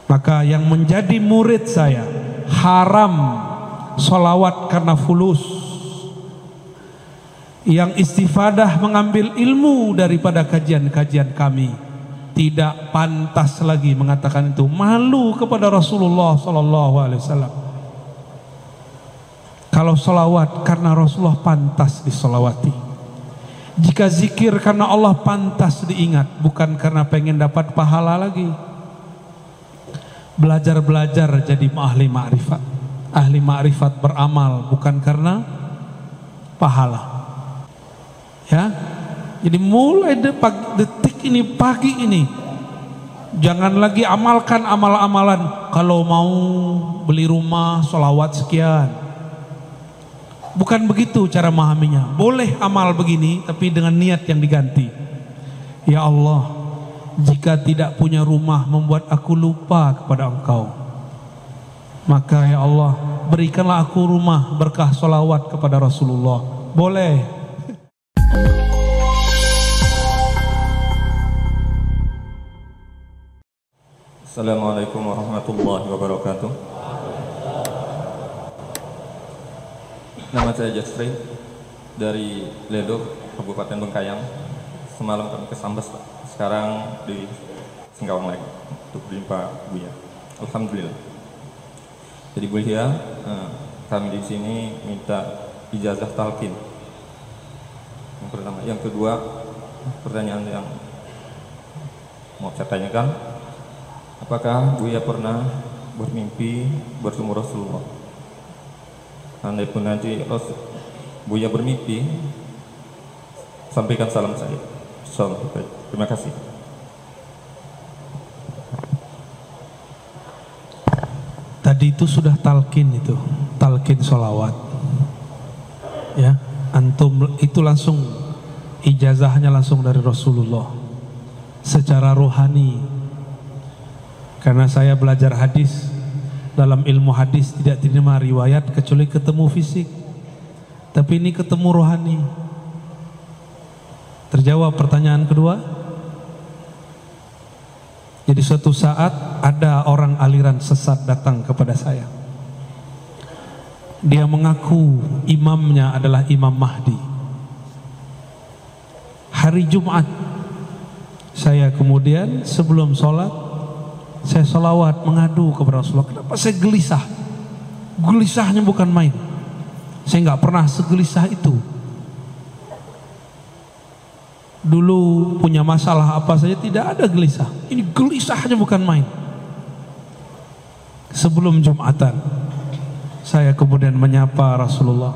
Maka yang menjadi murid saya haram sholawat karena fulus. Yang istifadah mengambil ilmu daripada kajian-kajian kami tidak pantas lagi mengatakan itu, malu kepada Rasulullah Sallallahu Alaihi Wasallam. Kalau sholawat karena Rasulullah pantas disolawati. Jika zikir karena Allah pantas diingat, bukan karena pengen dapat pahala lagi. Belajar-belajar jadi ahli ma'rifat. Ahli ma'rifat beramal bukan karena pahala. Ya, jadi mulai detik ini, pagi ini, jangan lagi amalkan amal-amalan. Kalau mau beli rumah, sholawat sekian. Bukan begitu cara memahaminya. Boleh amal begini, tapi dengan niat yang diganti. Ya Allah, jika tidak punya rumah membuat aku lupa kepada Engkau, maka ya Allah, berikanlah aku rumah berkah sholawat kepada Rasulullah. Boleh. Assalamualaikum warahmatullahi wabarakatuh. Nama saya Jasri dari Ledok, Kabupaten Bengkayang. Semalam kami ke Sambas, sekarang di Singkawang lagi untuk berjumpa Buya. Alhamdulillah. Jadi Buya, kami di sini minta ijazah talqin. Yang pertama, yang kedua, pertanyaan yang mau saya tanyakan, apakah Buya pernah bermimpi bertemu Rasulullah? Andai pun nanti Buya bermimpi, sampaikan salam saya. Terima kasih. Tadi itu sudah talqin, itu talqin sholawat. Ya, antum itu langsung ijazahnya langsung dari Rasulullah secara rohani. Karena saya belajar hadis, dalam ilmu hadis tidak terima riwayat kecuali ketemu fisik, tapi ini ketemu rohani. Terjawab pertanyaan kedua. Jadi suatu saat ada orang aliran sesat datang kepada saya. Dia mengaku imamnya adalah Imam Mahdi. Hari Jumat, saya kemudian sebelum sholat, saya sholawat mengadu kepada Rasulullah. Kenapa saya gelisah? Gelisahnya bukan main. Saya nggak pernah segelisah itu. Dulu punya masalah apa saja tidak ada gelisah. Ini gelisahnya bukan main. Sebelum Jumatan, saya kemudian menyapa Rasulullah.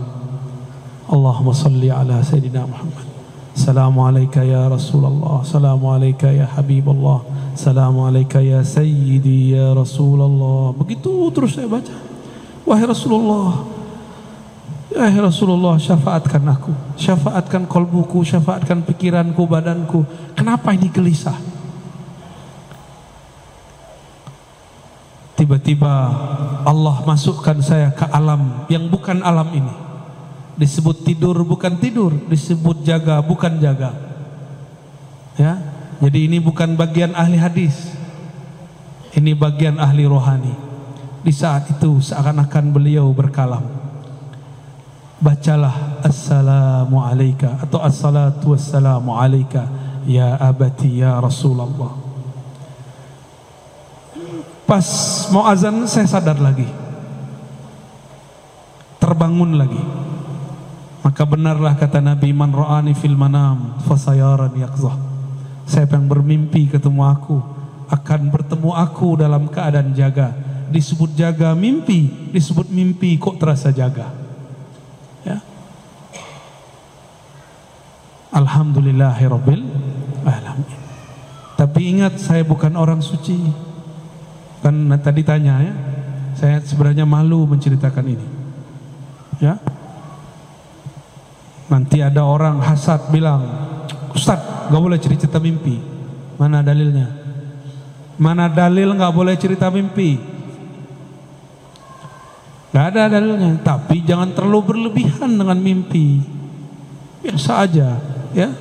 Allahumma salli ala Sayyidina Muhammad. Assalamualaikum ya Rasulullah. Assalamualaikum ya Habibullah. Assalamualaikum ya Sayyidi ya Rasulullah. Begitu terus saya baca. Wahai Rasulullah, wahai Rasulullah, syafaatkan aku, syafaatkan kolbuku, syafaatkan pikiranku, badanku. Kenapa ini gelisah? Tiba-tiba Allah masukkan saya ke alam yang bukan alam ini. Disebut tidur bukan tidur, disebut jaga bukan jaga. Ya, jadi ini bukan bagian ahli hadis, ini bagian ahli rohani. Di saat itu seakan-akan beliau berkalam, bacalah assalamu alayka atau assalatu wassalamu alayka ya abati ya Rasulullah. Pas mau azan saya sadar lagi, terbangun lagi. Maka benarlah kata Nabi, man ra'ani fil manam fasayaran yaqzah. Siapa yang bermimpi ketemu aku akan bertemu aku dalam keadaan jaga. Disebut jaga mimpi, disebut mimpi kok terasa jaga. Ya. Alhamdulillahirabbil alamin. Tapi ingat, saya bukan orang suci. Kan tadi tanya ya, saya sebenarnya malu menceritakan ini. Ya. Nanti ada orang hasad bilang, Ustadz gak boleh cerita mimpi. Mana dalilnya? Mana dalil gak boleh cerita mimpi? Gak ada dalilnya. Tapi jangan terlalu berlebihan dengan mimpi. Biasa aja ya.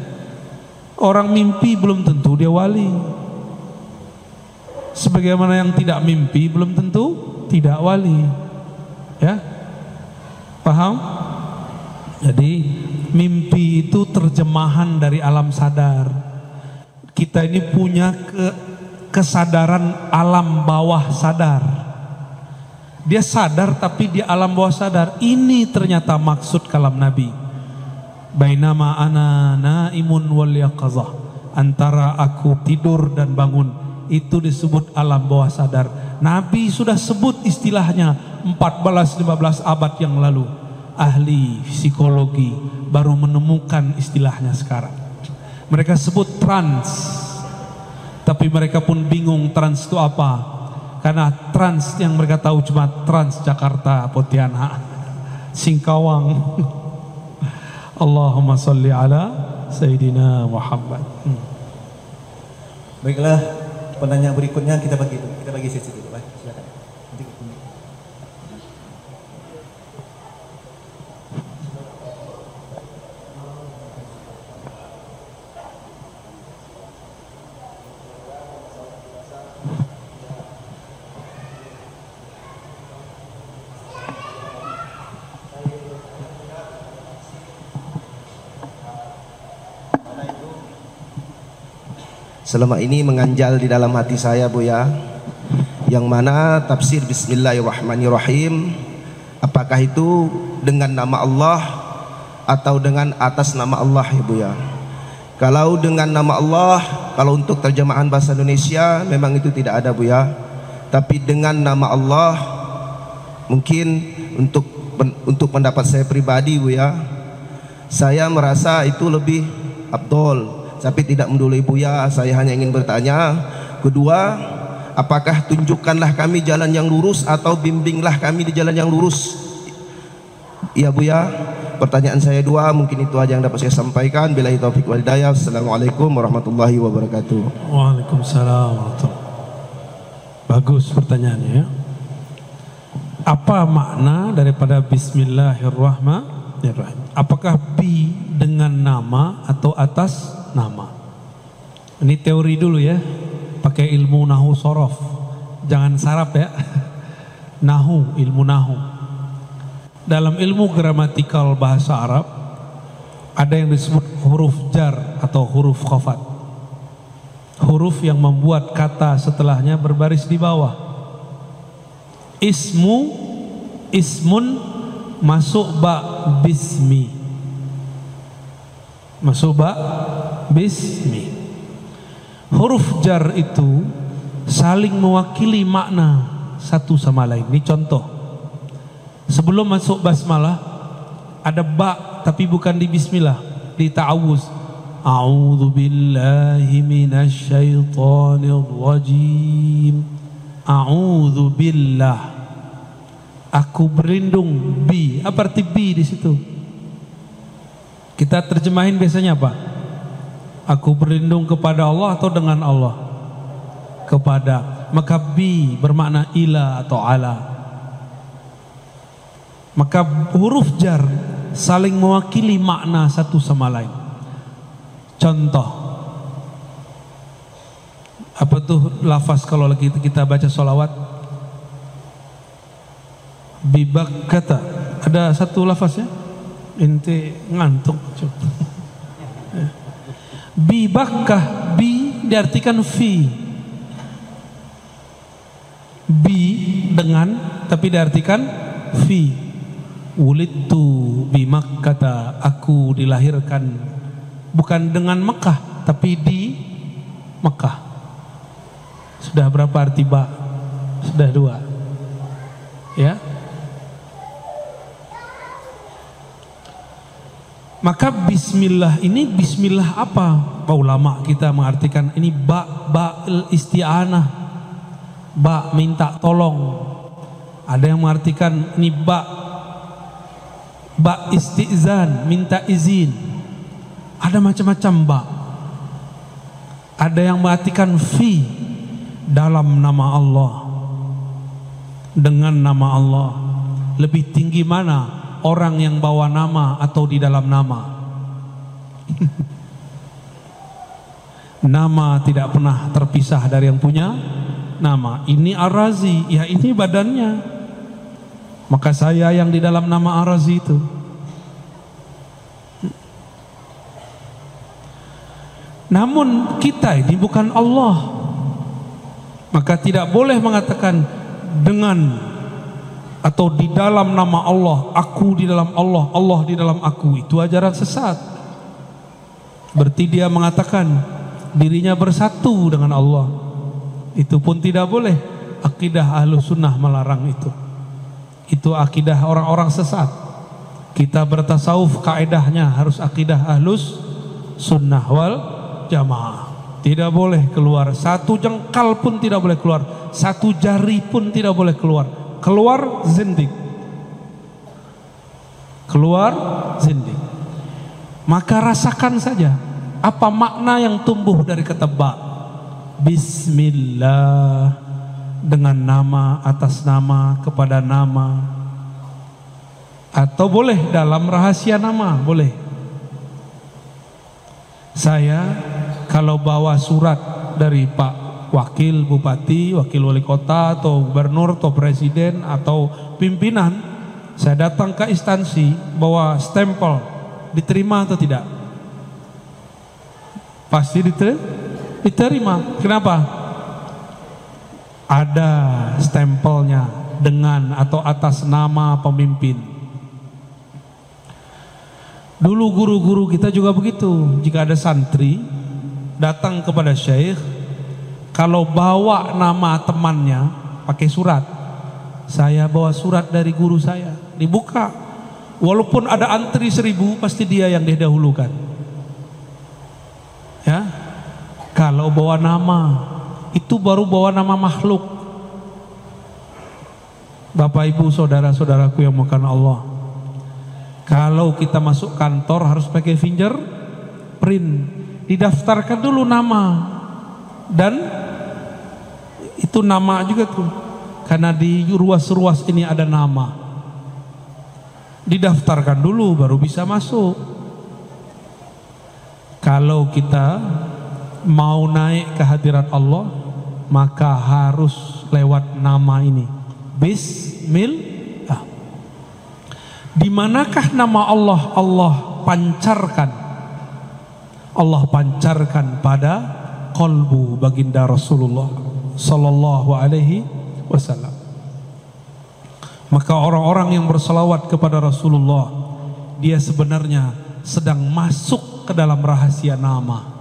Orang mimpi belum tentu dia wali. Sebagaimana yang tidak mimpi belum tentu tidak wali. Ya, paham? Jadi mimpi itu terjemahan dari alam sadar. Kita ini punya kesadaran alam bawah sadar. Dia sadar tapi di alam bawah sadar. Ini ternyata maksud kalam Nabi. Bainama ana naimun wal yaqazah. Antara aku tidur dan bangun, itu disebut alam bawah sadar. Nabi sudah sebut istilahnya 14-15 abad yang lalu. Ahli psikologi baru menemukan istilahnya sekarang. Mereka sebut trans, tapi mereka pun bingung trans itu apa. Karena trans yang mereka tahu cuma Trans Jakarta, Pontianak, Singkawang. Allahumma salli ala Sayyidina Muhammad. Baiklah, penanya berikutnya kita bagi sesi dulu. Silakan. Selama ini menganjal di dalam hati saya, Buya, yang mana tafsir Bismillahirrahmanirrahim, apakah itu dengan nama Allah atau dengan atas nama Allah, ya Buya? Kalau dengan nama Allah, kalau untuk terjemahan bahasa Indonesia memang itu tidak ada, Buya. Tapi dengan nama Allah, mungkin untuk pendapat saya pribadi, Buya, saya merasa itu lebih afdol. Tapi tidak mendului Buya, saya hanya ingin bertanya. Kedua, apakah tunjukkanlah kami jalan yang lurus atau bimbinglah kami di jalan yang lurus? Iya Buya, pertanyaan saya dua, mungkin itu aja yang dapat saya sampaikan. Billahi taufiq wal hidayah. Assalamualaikum warahmatullahi wabarakatuh. Waalaikumsalam warahmatullahi. Bagus pertanyaannya ya. Apa makna daripada Bismillahirrahmanirrahim? Apakah bi dengan nama atau atas nama? Ini teori dulu ya, pakai ilmu nahu sorof, jangan sarap ya. Nahu, ilmu nahu. Dalam ilmu gramatikal bahasa Arab ada yang disebut huruf jar atau huruf khafat. Huruf yang membuat kata setelahnya berbaris di bawah. Ismun masuk ba bismi. Masuk ba bismi. Huruf jar itu saling mewakili makna satu sama lain. Ini contoh. Sebelum masuk basmalah ada ba tapi bukan di bismillah, di ta'awuz. A'udzu billahi minasy syaithanir rajim. A'udzu billah. Aku berlindung bi. Apa arti bi di situ? Kita terjemahin biasanya apa? Aku berlindung kepada Allah atau dengan Allah? Kepada. Maka bi bermakna ila atau ala. Maka huruf jar saling mewakili makna satu sama lain. Contoh, apa tuh lafaz kalau lagi kita baca sholawat? Bibak kata. Ada satu lafaz ya? Inti ngantuk. Bibakkah, bi diartikan fi. Bi dengan tapi diartikan fi. Wulidtu bi Makkah, aku dilahirkan bukan dengan Mekah tapi di Mekah. Sudah berapa arti ba? Sudah dua. Ya. Maka bismillah ini bismillah apa? Ulama kita mengartikan ini ba isti'anah. Ba minta tolong. Ada yang mengartikan ini ba istizan, minta izin. Ada macam-macam ba. Ada yang mengartikan fi, dalam nama Allah, dengan nama Allah. Lebih tinggi mana orang yang bawa nama atau di dalam nama? Nama tidak pernah terpisah dari yang punya nama. Ini Ar-Razi, ya ini badannya. Maka saya yang di dalam nama Ar-Razi itu. Namun kita ini bukan Allah. Maka tidak boleh mengatakan dengan atau di dalam nama Allah, aku di dalam Allah, Allah di dalam aku. Itu ajaran sesat. Berarti dia mengatakan dirinya bersatu dengan Allah. Itu pun tidak boleh. Akidah Ahlus Sunnah melarang itu. Itu akidah orang-orang sesat. Kita bertasawuf, kaidahnya harus akidah Ahlus Sunnah wal Jamaah. Tidak boleh keluar, satu jengkal pun tidak boleh keluar, satu jari pun tidak boleh keluar. Keluar zindik. Keluar zindik. Maka rasakan saja apa makna yang tumbuh dari kata ba. Bismillah, dengan nama, atas nama, kepada nama. Atau boleh dalam rahasia nama, boleh. Saya kalau bawa surat dari Pak Wakil Bupati, Wakil Wali Kota, atau Gubernur, atau Presiden, atau pimpinan, saya datang ke instansi bawa stempel, diterima atau tidak? Pasti diterima. Kenapa? Ada stempelnya dengan atau atas nama pemimpin. Dulu guru-guru kita juga begitu. Jika ada santri datang kepada syekh, kalau bawa nama temannya pakai surat, saya bawa surat dari guru saya, dibuka. Walaupun ada antri 1000, pasti dia yang didahulukan. Ya, kalau bawa nama itu baru bawa nama makhluk. Bapak Ibu saudara-saudaraku yang muliakan Allah, kalau kita masuk kantor harus pakai fingerprint. Didaftarkan dulu nama, dan itu nama juga tuh, karena di ruas-ruas ini ada nama. Didaftarkan dulu baru bisa masuk. Kalau kita mau naik ke hadirat Allah, maka harus lewat nama ini. Bismillah. Di manakah nama Allah? Allah pancarkan. Allah pancarkan pada qalbu baginda Rasulullah sallallahu alaihi wasallam. Maka orang-orang yang berselawat kepada Rasulullah, dia sebenarnya sedang masuk ke dalam rahasia nama.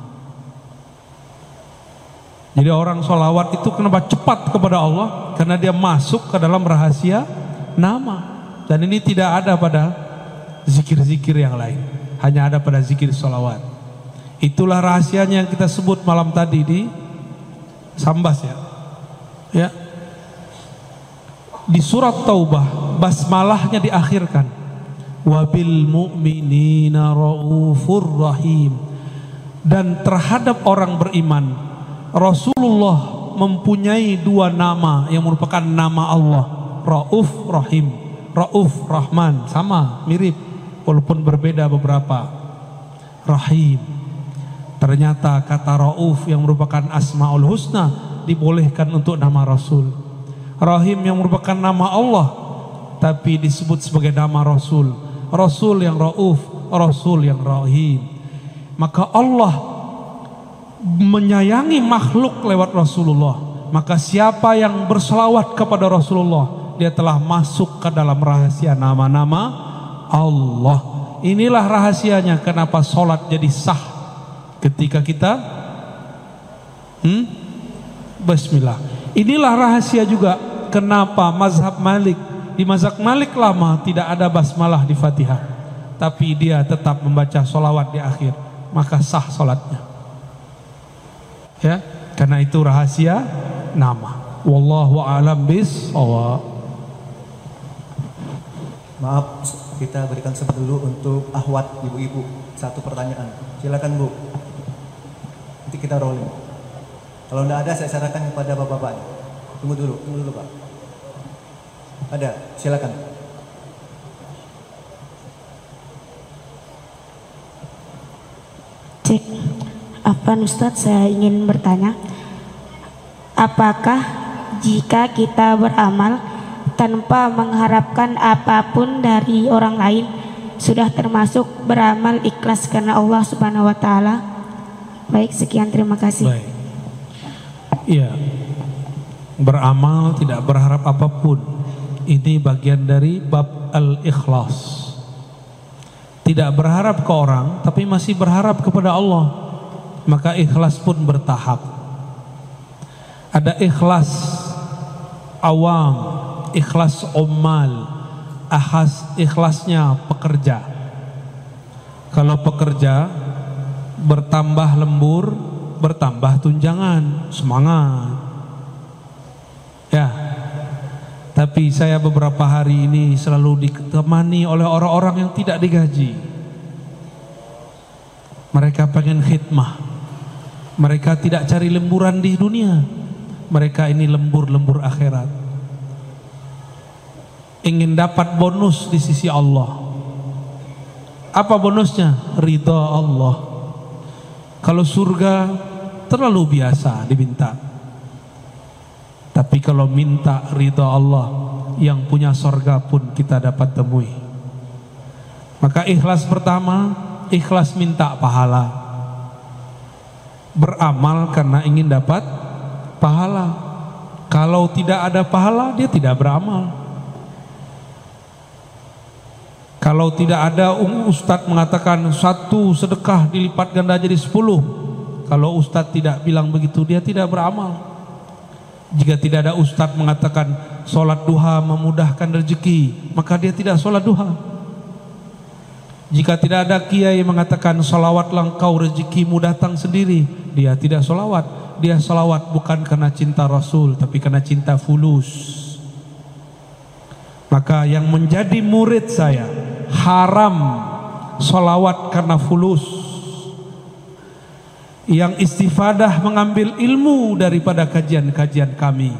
Jadi orang selawat itu kenapa cepat kepada Allah? Karena dia masuk ke dalam rahasia nama. Dan ini tidak ada pada zikir-zikir yang lain, hanya ada pada zikir selawat. Itulah rahasianya yang kita sebut malam tadi di Sambas, ya. Ya. Di surat Taubah basmalahnya diakhirkan. Wabil mu'minina raufur rahim. Dan terhadap orang beriman, Rasulullah mempunyai 2 nama yang merupakan nama Allah, Rauf Rahim. Rauf Rahman, sama, mirip, walaupun berbeda beberapa. Rahim. Ternyata kata Rauf yang merupakan Asmaul Husna dibolehkan untuk nama Rasul. Rahim yang merupakan nama Allah tapi disebut sebagai nama Rasul. Rasul yang Rauf, Rasul yang Rahim. Maka Allah menyayangi makhluk lewat Rasulullah. Maka siapa yang berselawat kepada Rasulullah, dia telah masuk ke dalam rahasia nama-nama Allah. Inilah rahasianya kenapa sholat jadi sah ketika kita Bismillah. Inilah rahasia juga kenapa mazhab Malik, di mazhab Malik lama tidak ada basmalah di Fatihah, tapi dia tetap membaca sholawat di akhir, maka sah sholatnya. Ya, karena itu rahasia nama. Wallahu a'lam bishawab. Maaf, kita berikan dulu untuk akhwat ibu-ibu 1 pertanyaan. Silakan Bu. Nanti kita rolling. Kalau tidak ada, saya sarankan kepada bapak-bapak. Tunggu dulu Pak. Ada, silakan. Cek, Afwan Ustadz, saya ingin bertanya, apakah jika kita beramal tanpa mengharapkan apapun dari orang lain sudah termasuk beramal ikhlas karena Allah Subhanahu wa taala? Baik, sekian, terima kasih. Baik. Iya. Beramal tidak berharap apapun. Ini bagian dari bab al-ikhlas. Tidak berharap ke orang tapi masih berharap kepada Allah, maka ikhlas pun bertahap. Ada ikhlas awam, ikhlas ummal, ikhlasnya pekerja. Kalau pekerja bertambah lembur, bertambah tunjangan, semangat ya. Tapi saya beberapa hari ini selalu ditemani oleh orang-orang yang tidak digaji. Mereka pengen khidmah. Mereka tidak cari lemburan di dunia. Mereka ini lembur-lembur akhirat. Ingin dapat bonus di sisi Allah. Apa bonusnya? Ridha Allah. Kalau surga terlalu biasa diminta. Tapi kalau minta ridha Allah, yang punya sorga pun kita dapat temui. Maka ikhlas pertama, ikhlas minta pahala. Beramal karena ingin dapat pahala. Kalau tidak ada pahala, dia tidak beramal. Kalau tidak ada, ustadz mengatakan satu sedekah dilipat ganda jadi 10. Kalau ustadz tidak bilang begitu, dia tidak beramal. Jika tidak ada ustadz mengatakan sholat duha memudahkan rezeki, maka dia tidak sholat duha. Jika tidak ada kiai mengatakan sholawatlah engkau rezekimu datang sendiri, dia tidak sholawat. Dia sholawat bukan karena cinta Rasul, tapi karena cinta fulus. Maka yang menjadi murid saya haram sholawat karena fulus. Yang istifadah mengambil ilmu daripada kajian-kajian kami,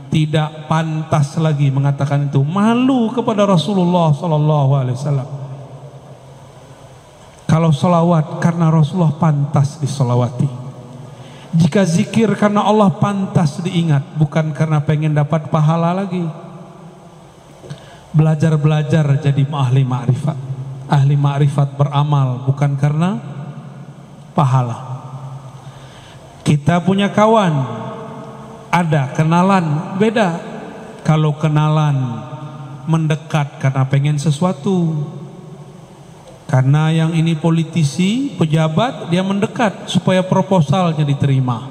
tidak pantas lagi mengatakan itu. Malu kepada Rasulullah SAW. Kalau sholawat karena Rasulullah pantas disolawati. Jika zikir karena Allah pantas diingat, bukan karena pengen dapat pahala lagi. Belajar-belajar jadi ahli ma'rifat. Ahli ma'rifat beramal bukan karena pahala. Kita punya kawan, ada kenalan, beda. Kalau kenalan mendekat karena pengen sesuatu, karena yang ini politisi, pejabat, dia mendekat supaya proposalnya diterima.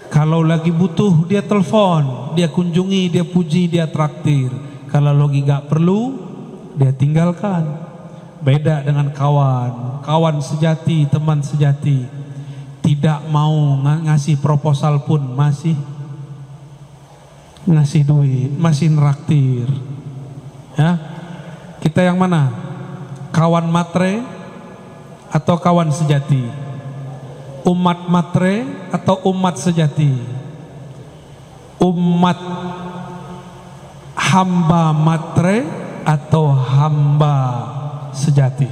Kalau lagi butuh, dia telepon, dia kunjungi, dia puji, dia traktir. Kalau lagi gak perlu, dia tinggalkan. Beda dengan kawan, kawan sejati, teman sejati. Tidak mau ngasih proposal pun masih ngasih duit, masih neraktir. Ya, kita yang mana? Kawan matre atau kawan sejati? Umat matre atau umat sejati? Umat hamba matre atau hamba sejati?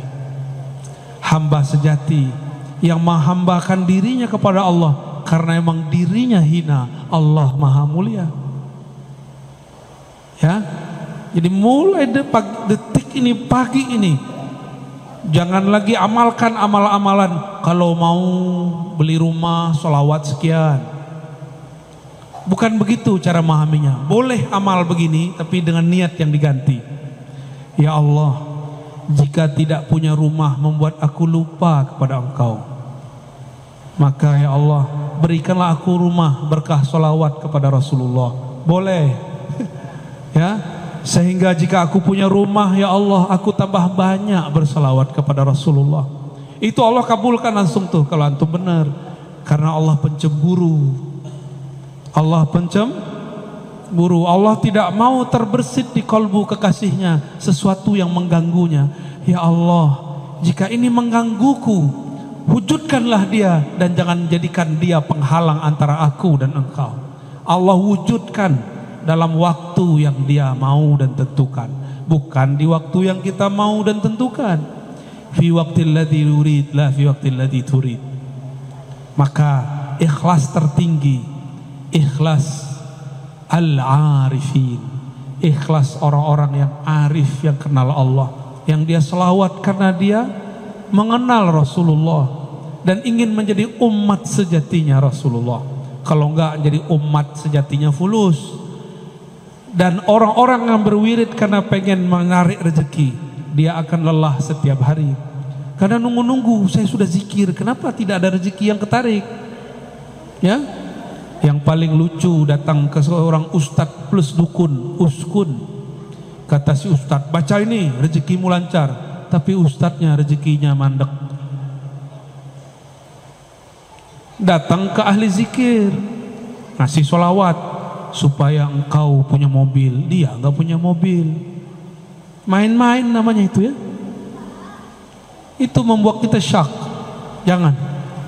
Hamba sejati yang menghambakan dirinya kepada Allah karena emang dirinya hina, Allah maha mulia. Ya, jadi mulai detik ini, pagi ini, jangan lagi amalkan amal-amalan. Kalau mau beli rumah, sholawat sekian. Bukan begitu cara memahaminya. Boleh amal begini, tapi dengan niat yang diganti. Ya Allah, jika tidak punya rumah membuat aku lupa kepada Engkau, maka ya Allah berikanlah aku rumah berkah sholawat kepada Rasulullah. Boleh ya, sehingga jika aku punya rumah, ya Allah aku tambah banyak bersalawat kepada Rasulullah. Itu Allah kabulkan langsung tuh kalau antum benar. Karena Allah pencemburu. Allah pencemburu. Allah tidak mau terbersit di kalbu kekasihnya sesuatu yang mengganggunya. Ya Allah, jika ini menggangguku, wujudkanlah dia dan jangan jadikan dia penghalang antara aku dan engkau. Allah wujudkan dalam waktu yang dia mau dan tentukan, bukan di waktu yang kita mau dan tentukan. Fi waqtil ladzi yurid la fi waqtil ladzi turid. Maka ikhlas tertinggi, ikhlas al-arifin. Ikhlas orang-orang yang arif, yang kenal Allah, yang dia selawat karena dia mengenal Rasulullah dan ingin menjadi umat sejatinya Rasulullah. Kalau enggak jadi umat sejatinya fulus. Dan orang-orang yang berwirid karena pengen menarik rezeki, dia akan lelah setiap hari. Karena nunggu-nunggu, saya sudah zikir, kenapa tidak ada rezeki yang ketarik? Ya, yang paling lucu datang ke seorang ustadz plus dukun, uskun. Kata si ustadz, baca ini rezekimu lancar. Tapi ustadznya rezekinya mandek. Datang ke ahli zikir, ngasih sholawat supaya engkau punya mobil. Dia nggak punya mobil. Main-main namanya itu ya. Itu membuat kita syak. Jangan.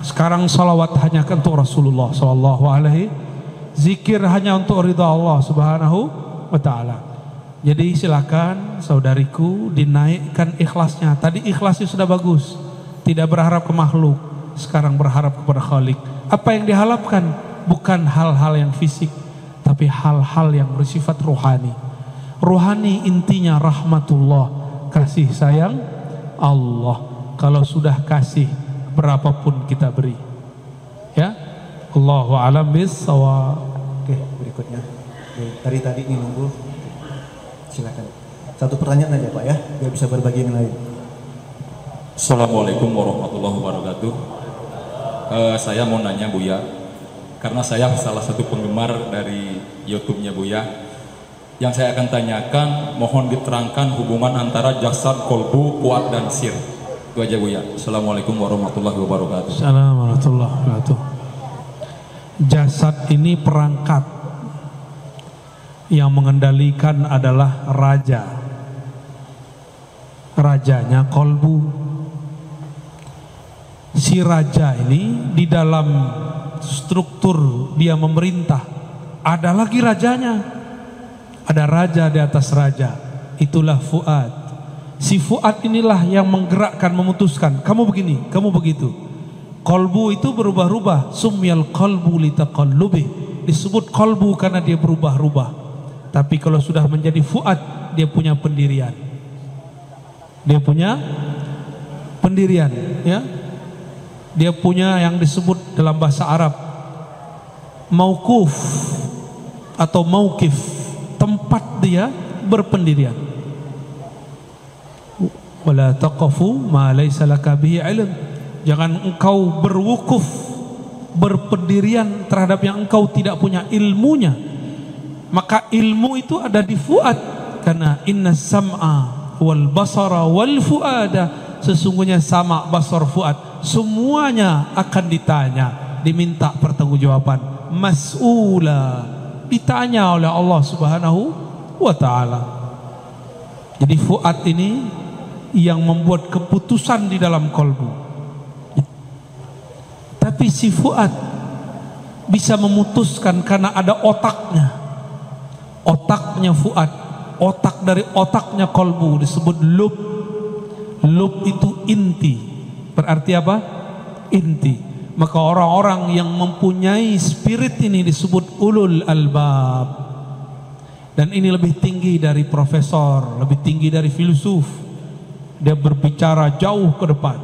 Sekarang salawat hanya untuk Rasulullah sallallahu alaihi, zikir hanya untuk ridha Allah subhanahu wa ta'ala. Jadi silakan saudariku dinaikkan ikhlasnya. Tadi ikhlasnya sudah bagus, tidak berharap ke makhluk, sekarang berharap kepada Khalik. Apa yang diharapkan bukan hal-hal yang fisik, tapi hal-hal yang bersifat rohani. Rohani intinya rahmatullah, kasih sayang Allah. Kalau sudah kasih, berapapun kita beri. Ya, Allahu a'lam bissawab. Oke, berikutnya. Dari tadi ini nunggu. Silakan. Satu pertanyaan aja Pak ya, biar bisa berbagi yang lain. Assalamualaikum warahmatullahi wabarakatuh. Saya mau nanya Buya, karena saya salah satu penggemar dari YouTube-nya Buya. Yang saya akan tanyakan, mohon diterangkan hubungan antara jasad, kolbu, fuad dan sir. Itu aja Buya. Assalamualaikum warahmatullahi wabarakatuh. Assalamualaikum warahmatullahi wabarakatuh. Jasad ini perangkat, yang mengendalikan adalah raja. Rajanya kolbu. Si raja ini di dalam struktur dia memerintah, ada lagi rajanya. Ada raja di atas raja. Itulah fuad. Si fuad inilah yang menggerakkan, memutuskan, kamu begini, kamu begitu. Kolbu itu berubah-ubah. Sumyal qalbu litaqallubih. Disebut kolbu karena dia berubah-ubah. Tapi kalau sudah menjadi fuad, dia punya pendirian. Dia punya pendirian, ya. Dia punya yang disebut dalam bahasa Arab mauquf atau mauqif, tempat dia berpendirian. Wala taqafu ma laysa laka bihi ilm. Jangan engkau berwukuf, berpendirian terhadap yang engkau tidak punya ilmunya. Maka ilmu itu ada di fuad, karena inna sam'a wal basara wal fuada, sesungguhnya sama, basar, fuad semuanya akan ditanya, diminta pertanggungjawaban, mas'ula, ditanya oleh Allah Subhanahu wa taala. Jadi fuad ini yang membuat keputusan di dalam kolbu. Tapi si fuad bisa memutuskan karena ada otaknya. Otaknya fuad, otak dari otaknya kolbu disebut lub. Lub itu inti. Berarti apa? Inti. Maka orang-orang yang mempunyai spirit ini disebut ulul albab. Dan ini lebih tinggi dari profesor, lebih tinggi dari filsuf. Dia berbicara jauh ke depan.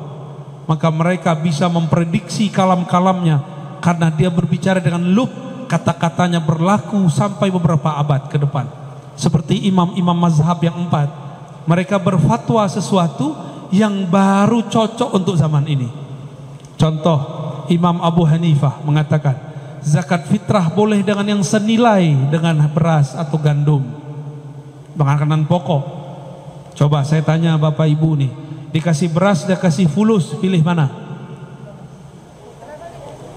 Maka mereka bisa memprediksi kalam-kalamnya karena dia berbicara dengan lub. Kata-katanya berlaku sampai beberapa abad ke depan. Seperti imam-imam mazhab yang 4. Mereka berfatwa sesuatu yang baru cocok untuk zaman ini. Contoh, Imam Abu Hanifah mengatakan zakat fitrah boleh dengan yang senilai dengan beras atau gandum, makanan pokok. Coba saya tanya Bapak Ibu nih, dikasih beras, dikasih fulus, pilih mana?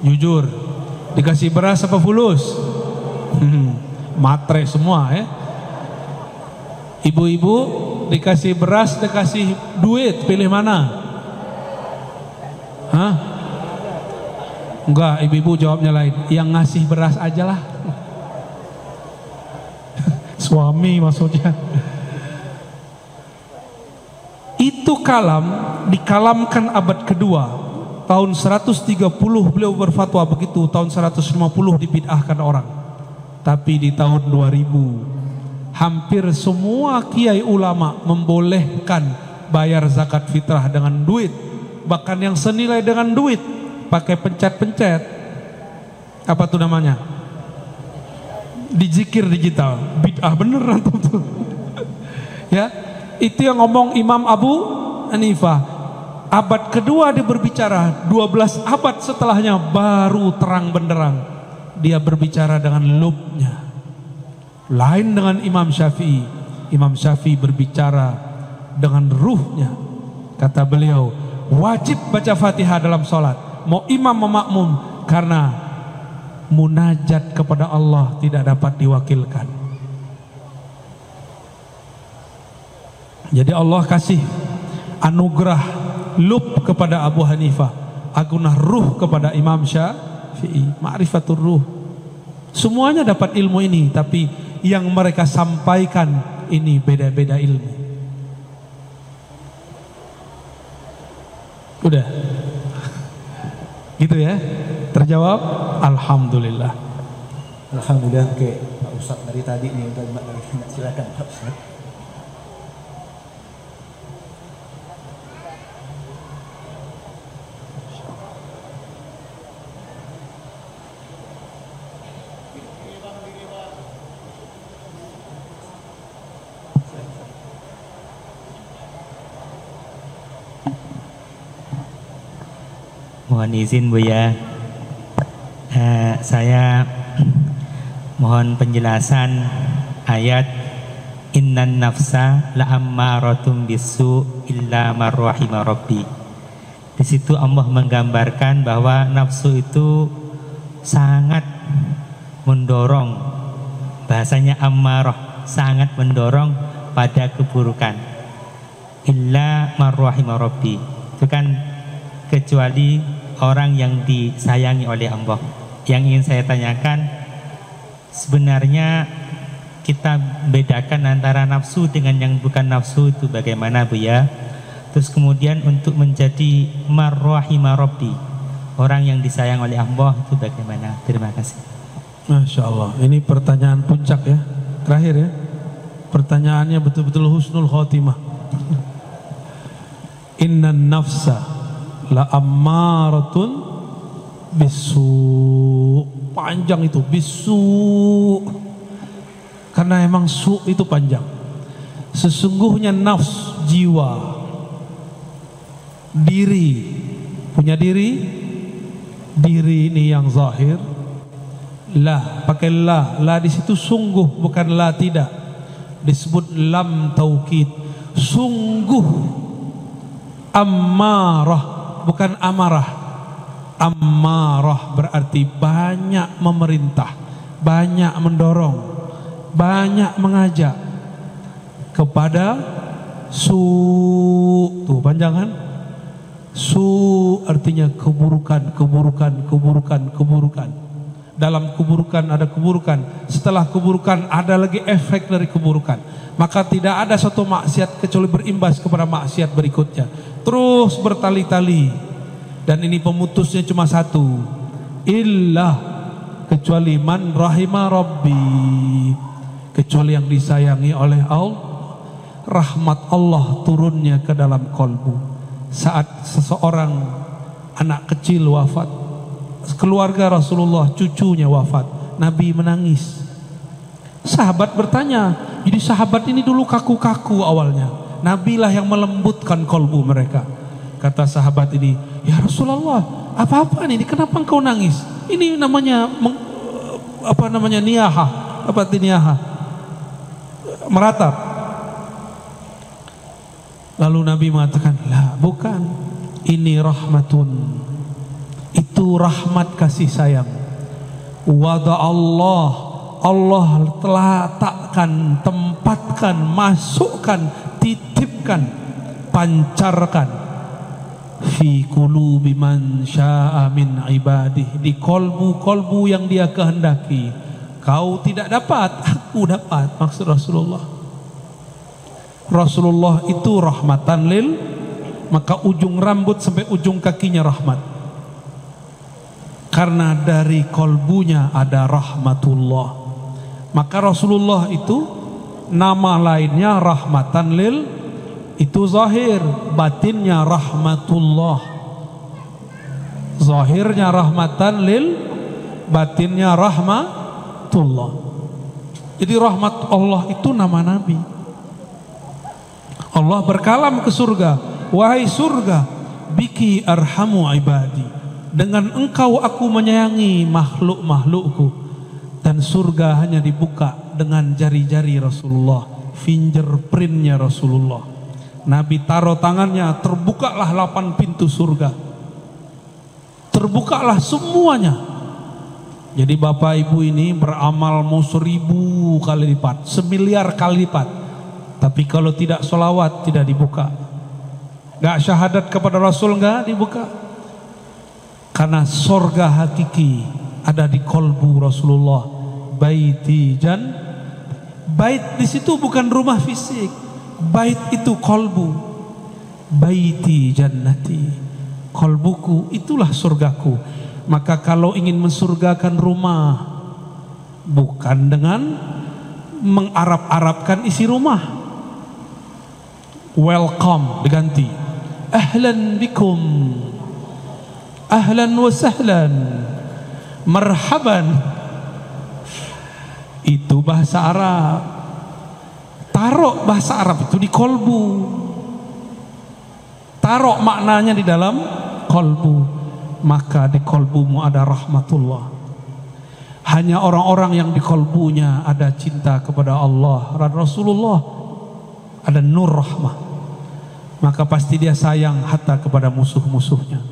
Jujur, dikasih beras apa fulus? Matre semua ya. Ibu-ibu dikasih beras, dikasih duit, pilih mana? Hah? Enggak, ibu-ibu jawabnya lain. Yang ngasih beras aja lah. Suami maksudnya. Itu kalam dikalamkan abad kedua. Tahun 130 beliau berfatwa begitu, tahun 150 dibid'ahkan orang. Tapi di tahun 2000 hampir semua kiai ulama membolehkan bayar zakat fitrah dengan duit, bahkan yang senilai dengan duit, pakai pencet-pencet. Apa tuh namanya? Dijikir digital. Bid'ah beneran tuh. Ya, itu yang ngomong Imam Abu Hanifah. Abad kedua dia berbicara, 12 abad setelahnya baru terang benderang dia berbicara dengan lubnya. Lain dengan Imam Syafi'i. Imam Syafi'i berbicara dengan ruhnya. Kata beliau, wajib baca Fatihah dalam sholat, mau imam mau makmum, karena munajat kepada Allah tidak dapat diwakilkan. Jadi Allah kasih anugerah lub kepada Abu Hanifah, agunah ruh kepada Imam Syafi'i, ma'rifatur ruh. Semuanya dapat ilmu ini, tapi yang mereka sampaikan ini beda-beda ilmu. Udah gitu ya, terjawab. Alhamdulillah. Alhamdulillah. Oke, Pak Ustadz dari tadi nih udah silakan Pak Ustadz. Mohon izin Buya, saya mohon penjelasan ayat innan nafsa la'ammaratun bisu illa marrahima rabbi. Di situ Allah menggambarkan bahwa nafsu itu sangat mendorong, bahasanya ammarah, sangat mendorong pada keburukan. Illa marrahima rabbi, itu kan kecuali orang yang disayangi oleh Allah. Yang ingin saya tanyakan, sebenarnya kita bedakan antara nafsu dengan yang bukan nafsu itu bagaimana Bu ya? Terus kemudian untuk menjadi marrahima rabbi, orang yang disayang oleh Allah itu bagaimana? Terima kasih. Masya Allah, ini pertanyaan puncak ya, terakhir ya. Pertanyaannya betul-betul husnul khotimah. Innan nafsa la ammaratun bisu. Panjang itu bisu, karena emang su itu panjang. Sesungguhnya nafs, jiwa, diri, punya diri. Diri ini yang zahir. La, pakai la di situ sungguh, bukan la tidak. Disebut lam taukid, sungguh. Ammarah, bukan amarah. Ammarah berarti banyak memerintah, banyak mendorong, banyak mengajak kepada su. Tuh panjang kan? Su artinya keburukan, keburukan, keburukan, keburukan. Dalam keburukan ada keburukan, setelah keburukan ada lagi efek dari keburukan. Maka tidak ada satu maksiat kecuali berimbas kepada maksiat berikutnya, terus bertali-tali. Dan ini pemutusnya cuma satu, illah, kecuali man rahima rabbi, kecuali yang disayangi oleh Allah. Rahmat Allah turunnya ke dalam kolbu saat seseorang anak kecil wafat. Keluarga Rasulullah, cucunya wafat, Nabi menangis. Sahabat bertanya, jadi sahabat ini dulu kaku-kaku awalnya, Nabi lah yang melembutkan kolbu mereka. Kata sahabat ini, ya Rasulullah, apa-apa nih, kenapa engkau nangis? Ini namanya niyaha, apa niyaha? Meratap. Lalu Nabi mengatakan, lah bukan, ini rahmatun, itu rahmat kasih sayang. Wada Allah telah takkan, tempatkan, masukkan, titipkan, pancarkan fi qulubi man syaa min ibadih, di kolbu-kolbu yang dia kehendaki. Kau tidak dapat, aku dapat, maksud Rasulullah. Rasulullah itu rahmatan lil, maka ujung rambut sampai ujung kakinya rahmat, karena dari kolbunya ada rahmatullah. Maka Rasulullah itu nama lainnya rahmatan lil, itu zahir, batinnya rahmatullah. Zahirnya rahmatan lil, batinnya rahmatullah. Jadi rahmat Allah itu nama Nabi. Allah berkalam ke surga, wahai surga, biki arhamu ibadi, dengan engkau aku menyayangi makhluk-makhlukku. Dan surga hanya dibuka dengan jari-jari Rasulullah, fingerprintnya Rasulullah. Nabi taruh tangannya, terbukalah 8 pintu surga, terbukalah semuanya. Jadi bapak ibu ini beramal mau 1000 kali lipat, 1.000.000 kali lipat, tapi kalau tidak sholawat tidak dibuka. Gak syahadat kepada Rasul gak dibuka. Karena surga hakiki ada di kolbu Rasulullah. Baiti jan, bait di situ bukan rumah fisik, bait itu kolbu. Baiti jannati, kolbuku itulah surgaku. Maka kalau ingin mensurgakan rumah, bukan dengan mengarab-arabkan isi rumah. Welcome diganti ahlan bikum, ahlan wa sahlan, marhaban. Itu bahasa Arab. Taruh bahasa Arab itu di kolbu, taruh maknanya di dalam kolbu, maka di kolbumu ada rahmatullah. Hanya orang-orang yang di kolbunya ada cinta kepada Allah dan Rasulullah, ada nur rahmah, maka pasti dia sayang hatta kepada musuh-musuhnya.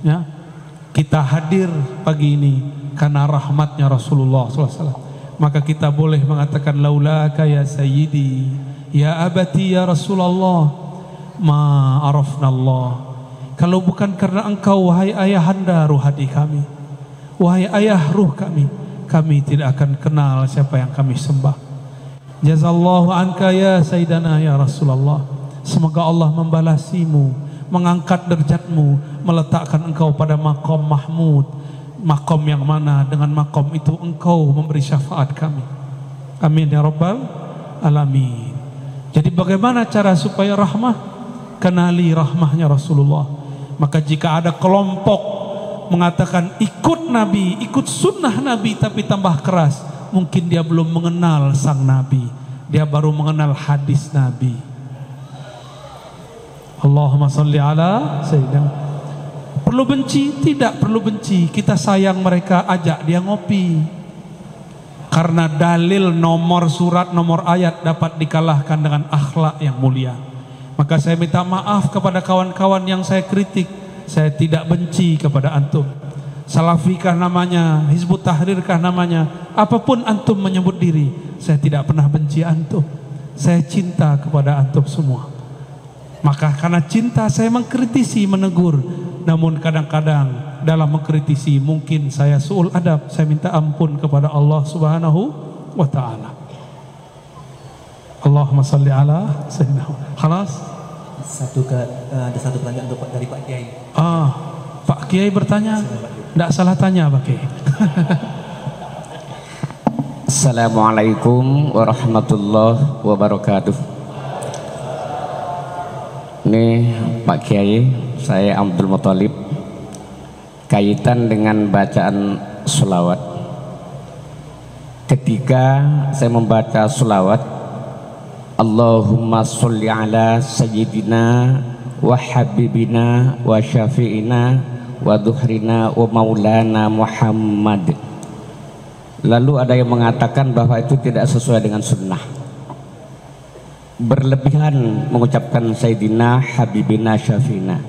Ya, kita hadir pagi ini karena rahmatnya Rasulullah SAW. Maka kita boleh mengatakan laulaka ya sayyidi, ya abati ya Rasulullah, ma arafna Allah. Kalau bukan karena engkau wahai ayahanda ruh hati kami, wahai ayah ruh kami, kami tidak akan kenal siapa yang kami sembah. Jazallahu anka ya sayyidana ya Rasulullah. Semoga Allah membalasimu, mengangkat derajatmu, meletakkan engkau pada maqam mahmud. Makom yang mana dengan makom itu engkau memberi syafaat kami. Amin ya rabbal alamin. Jadi bagaimana cara supaya rahmah? Kenali rahmahnya Rasulullah. Maka jika ada kelompok mengatakan ikut Nabi, ikut sunnah Nabi, tapi tambah keras, mungkin dia belum mengenal sang Nabi, dia baru mengenal hadis Nabi. Allahumma salli ala sayyidina. Perlu benci? Tidak perlu benci. Kita sayang mereka, ajak dia ngopi. Karena dalil, nomor surat, nomor ayat dapat dikalahkan dengan akhlak yang mulia. Maka saya minta maaf kepada kawan-kawan yang saya kritik. Saya tidak benci kepada antum. Salafikah namanya, Hizbut Tahrirkah namanya, apapun antum menyebut diri, saya tidak pernah benci antum. Saya cinta kepada antum semua. Maka karena cinta saya mengkritisi, menegur. Namun kadang-kadang dalam mengkritisi mungkin saya su'ul adab. Saya minta ampun kepada Allah Subhanahu wa ta'ala. Allahumma salli ala sayyidina. Khalas? Ada satu pertanyaan dari Pak Kiai. Pak Kiai bertanya. Tidak salah tanya Pak Kiai. Assalamualaikum warahmatullahi wabarakatuh. Ini Pak Kiai, saya Abdul Muthalib. Kaitan dengan bacaan sholawat, ketika saya membaca sholawat, Allahumma sholli ala sayyidina wa habibina wa syafi'ina wa dhuhrina wa maulana Muhammad. Lalu ada yang mengatakan bahwa itu tidak sesuai dengan sunnah, berlebihan mengucapkan sayyidina, habibina, syafi'ina.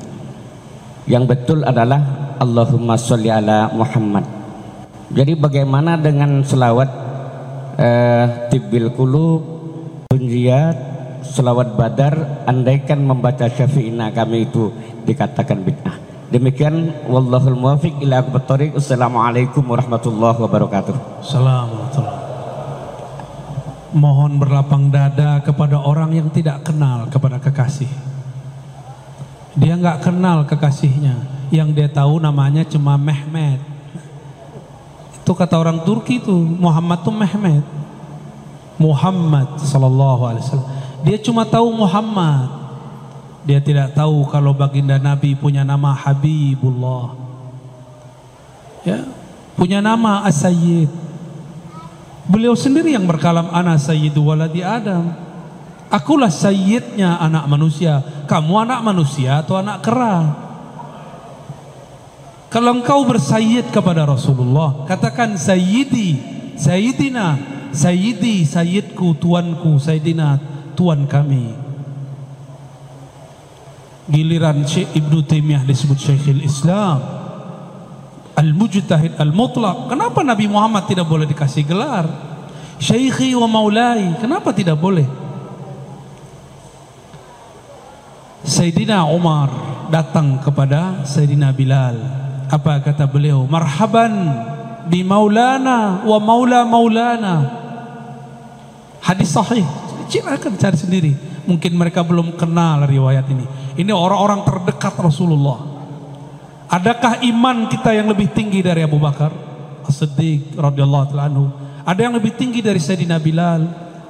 Yang betul adalah Allahumma sholli ala Muhammad. Jadi bagaimana dengan selawat tibbil qulub, tunjiyat, selawat badar, andaikan membaca syafi'ina kami itu dikatakan bid'ah. Demikian wallahul muwaffiq ila aqwamit thoriq. Assalamualaikum warahmatullahi wabarakatuh. Assalamualaikum. Mohon berlapang dada kepada orang yang tidak kenal kepada kekasih. Dia nggak kenal kekasihnya, yang dia tahu namanya cuma Mehmet. Itu kata orang Turki tuh, Muhammad tuh Mehmet. Muhammad sallallahu alaihi wasallam. Dia cuma tahu Muhammad. Dia tidak tahu kalau baginda Nabi punya nama Habibullah. Ya, punya nama As-Sayyid. Beliau sendiri yang berkalam, ana sayyidu waladi Adam. Akulah sayyidnya anak manusia. Kamu anak manusia atau anak kera? Kalau engkau bersayyid kepada Rasulullah, katakan sayyidi, sayyidina, sayyidi, sayyidku, tuanku, sayyidina, tuan kami. Giliran Syekh Ibnu Taimiyah disebut Syekhul Islam, Al-Mujtahid Al-Mutlaq. Kenapa Nabi Muhammad tidak boleh dikasih gelar Syekhi wa Maulai? Kenapa tidak boleh? Sayyidina Umar datang kepada Sayyidina Bilal. Apa kata beliau? Marhaban bi maulana wa maula maulana. Hadis sahih. Silakan cari sendiri. Mungkin mereka belum kenal riwayat ini. Ini orang-orang terdekat Rasulullah. Adakah iman kita yang lebih tinggi dari Abu Bakar As-Siddiq radhiyallahu ta'ala anhu? Ada yang lebih tinggi dari Sayyidina Bilal,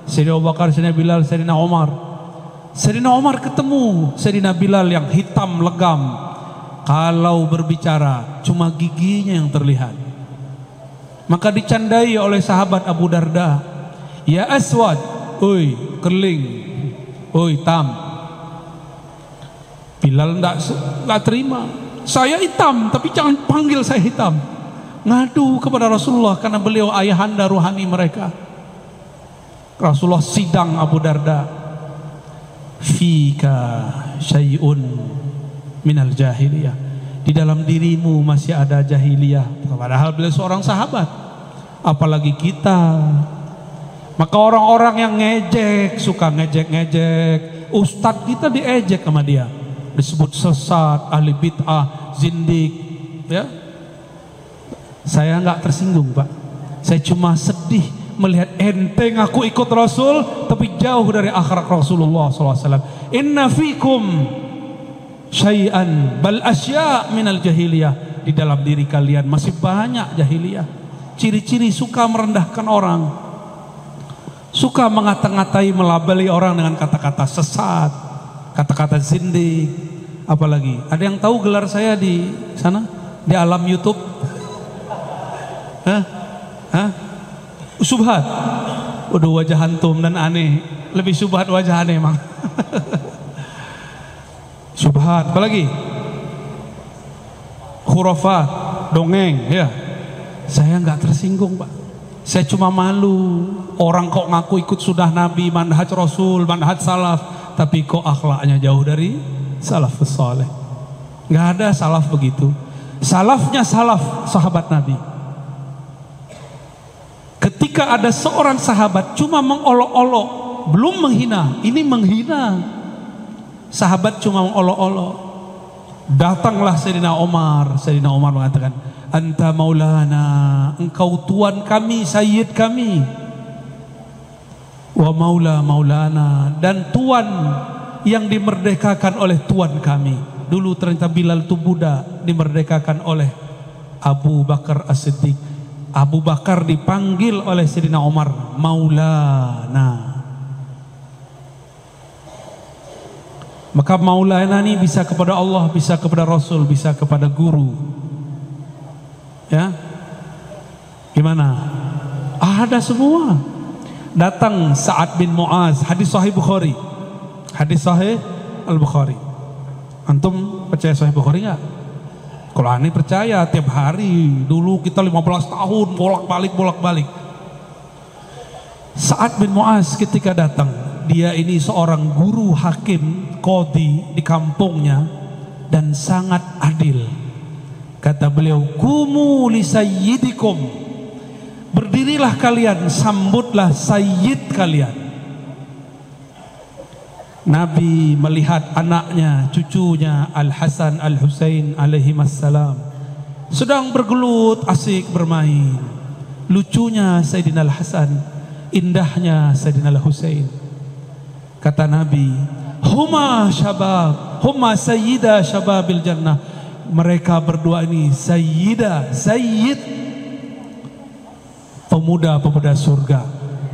Sayyidina Abu Bakar, Sayyidina Bilal, Sayyidina Umar? Sayyidina Umar ketemu Sayyidina Bilal yang hitam legam. Kalau berbicara cuma giginya yang terlihat. Maka dicandai oleh sahabat Abu Darda. Ya Aswad, oi kerling, oi tam. Bilal enggak terima. Saya hitam, tapi jangan panggil saya hitam. Ngadu kepada Rasulullah karena beliau ayahanda ruhani mereka. Rasulullah sidang Abu Darda. Fika syai'un minal jahiliyah. Di dalam dirimu masih ada jahiliyah. Padahal beliau seorang sahabat. Apalagi kita. Maka orang-orang yang ngejek, suka ngejek-ngejek, ustadz kita diejek sama dia. Disebut sesat, ahli bid'ah, zindik, ya. Saya nggak tersinggung, Pak. Saya cuma sedih melihat enteng aku ikut Rasul tapi jauh dari akhlak Rasulullah SAW. Inna fikum syai'an bal asya' minal jahiliyah. Di dalam diri kalian masih banyak jahiliyah. Ciri-ciri suka merendahkan orang, suka mengata-ngatai, melabeli orang dengan kata-kata sesat, kata-kata zindik. Apalagi ada yang tahu gelar saya di sana di alam YouTube? Subhat. Udah wajah hantum dan aneh. Lebih subhat wajah aneh emang. Subhat. Apalagi khurafat, dongeng, ya. Saya nggak tersinggung, Pak. Saya cuma malu. Orang kok ngaku ikut sunnah Nabi, manhaj Rasul, manhaj salaf, tapi kok akhlaknya jauh dari salafus saleh. Nggak ada salaf begitu. Salafnya salaf sahabat Nabi. Ketika ada seorang sahabat cuma mengolok-olok, belum menghina, ini menghina. Sahabat cuma mengolok-olok. Datanglah Sayyidina Umar. Sayyidina Umar mengatakan, anta maulana, engkau tuan kami, sayyid kami. Wa maula maulana, dan tuan yang dimerdekakan oleh tuan kami. Dulu ternyata Bilal itu budak, dimerdekakan oleh Abu Bakar As-Siddiq. Abu Bakar dipanggil oleh Sayyidina Umar maulana. Maka maulana ini bisa kepada Allah, bisa kepada Rasul, bisa kepada guru. Ya, gimana? Ada semua. Datang Sa'ad bin Mu'az, hadis Sahih Bukhari, hadis Sahih Al-Bukhari. Antum percaya Sahih Bukhari nggak? Kalau aneh percaya tiap hari. Dulu kita 15 tahun bolak-balik. Sa'ad bin Mu'az ketika datang, dia ini seorang guru hakim qadhi di kampungnya dan sangat adil. Kata beliau, kumu li sayyidikum, berdirilah kalian, sambutlah sayyid kalian. Nabi melihat anaknya, cucunya Al-Hasan Al-Husain alaihimassalam sedang bergelut asik bermain. Lucunya Sayyidina Al-Hasan, indahnya Sayyidina Al-Husain. Kata Nabi, huma syabab, huma sayyida syababil jannah. Mereka berdua ini sayyida, sayyid, pemuda-pemuda surga.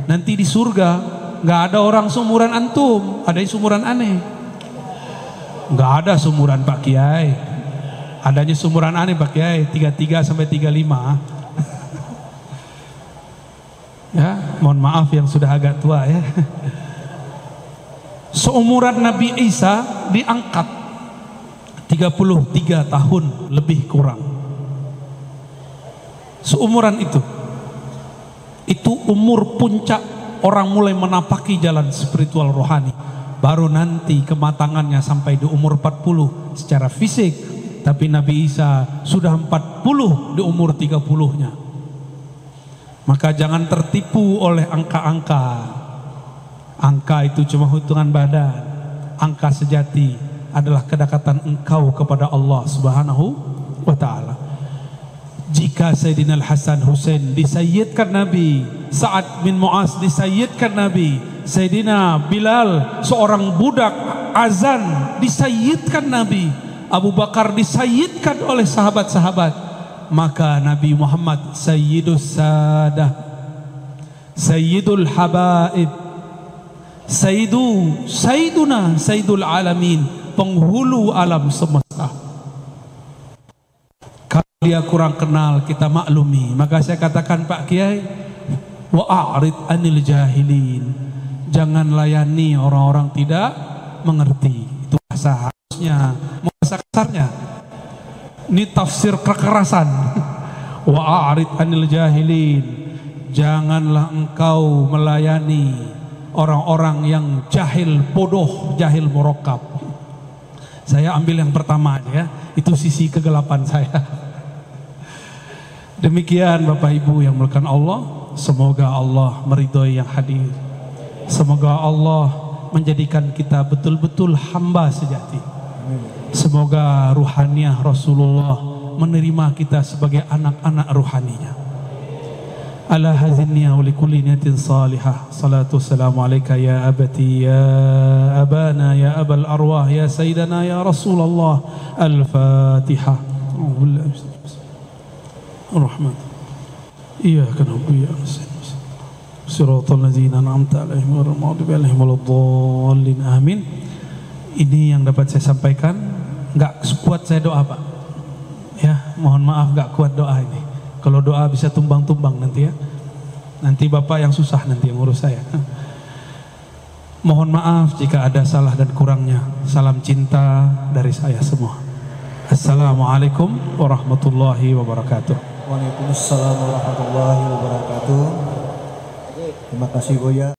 Nanti di surga nggak ada orang seumuran antum, ada yang seumuran aneh. Nggak ada seumuran Pak Kiai. Adanya seumuran aneh Pak Kiai, 33 sampai 35. Ya, mohon maaf yang sudah agak tua ya. Seumuran Nabi Isa diangkat 33 tahun lebih kurang. Seumuran itu umur puncak orang mulai menapaki jalan spiritual rohani. Baru nanti kematangannya sampai di umur 40 secara fisik. Tapi Nabi Isa sudah 40 di umur 30-nya. Maka jangan tertipu oleh angka-angka. Angka itu cuma hitungan badan. Angka sejati adalah kedekatan engkau kepada Allah Subhanahu wa ta'ala. Jika Sayyidina Al-Hasan Husain disayyidkan Nabi, Sa'ad bin Mu'az disayyidkan Nabi, Sayyidina Bilal seorang budak azan disayyidkan Nabi, Abu Bakar disayyidkan oleh sahabat-sahabat, maka Nabi Muhammad Sayyidus Sadah, Sayyidul Habaib, Sayyiduna Sayyidul Alamin, penghulu alam semesta. Kalau dia kurang kenal kita maklumi. Maka saya katakan Pak Kiai, wa'arid anil jahilin, jangan layani orang-orang tidak mengerti. Itu bahasa harusnya, bahasa kasarnya. Ini tafsir kekerasan. Wa'arid anil jahilin, janganlah engkau melayani orang-orang yang jahil, bodoh, jahil murakkab. Saya ambil yang pertama aja ya, itu sisi kegelapan saya. Demikian Bapak Ibu yang melakukan Allah, semoga Allah meridhoi yang hadir. Semoga Allah menjadikan kita betul-betul hamba sejati. Semoga ruhaniyah Rasulullah menerima kita sebagai anak-anak ruhaninya. Ala hazinniya wa likulli niyatin salihah. Salatu wassalamu alaika ya abati ya abana ya abal arwah ya sayyidana ya Rasulullah. Al-Fatihah. Ar-Rahman. Iyyaka na'budu wa iyyaka nasta'in. Shiratal ladzina an'amta 'alaihim ghairil maghdubi 'alaihim waladdallin. Amin. Ini yang dapat saya sampaikan. Enggak kuat saya doa, Pak. Ya, mohon maaf enggak kuat doa ini. Kalau doa bisa tumbang-tumbang nanti ya. Nanti Bapak yang susah nanti yang urus saya. Mohon maaf jika ada salah dan kurangnya. Salam cinta dari saya semua. Assalamualaikum warahmatullahi wabarakatuh. Waalaikumsalam warahmatullahi wabarakatuh. Terima kasih Buya.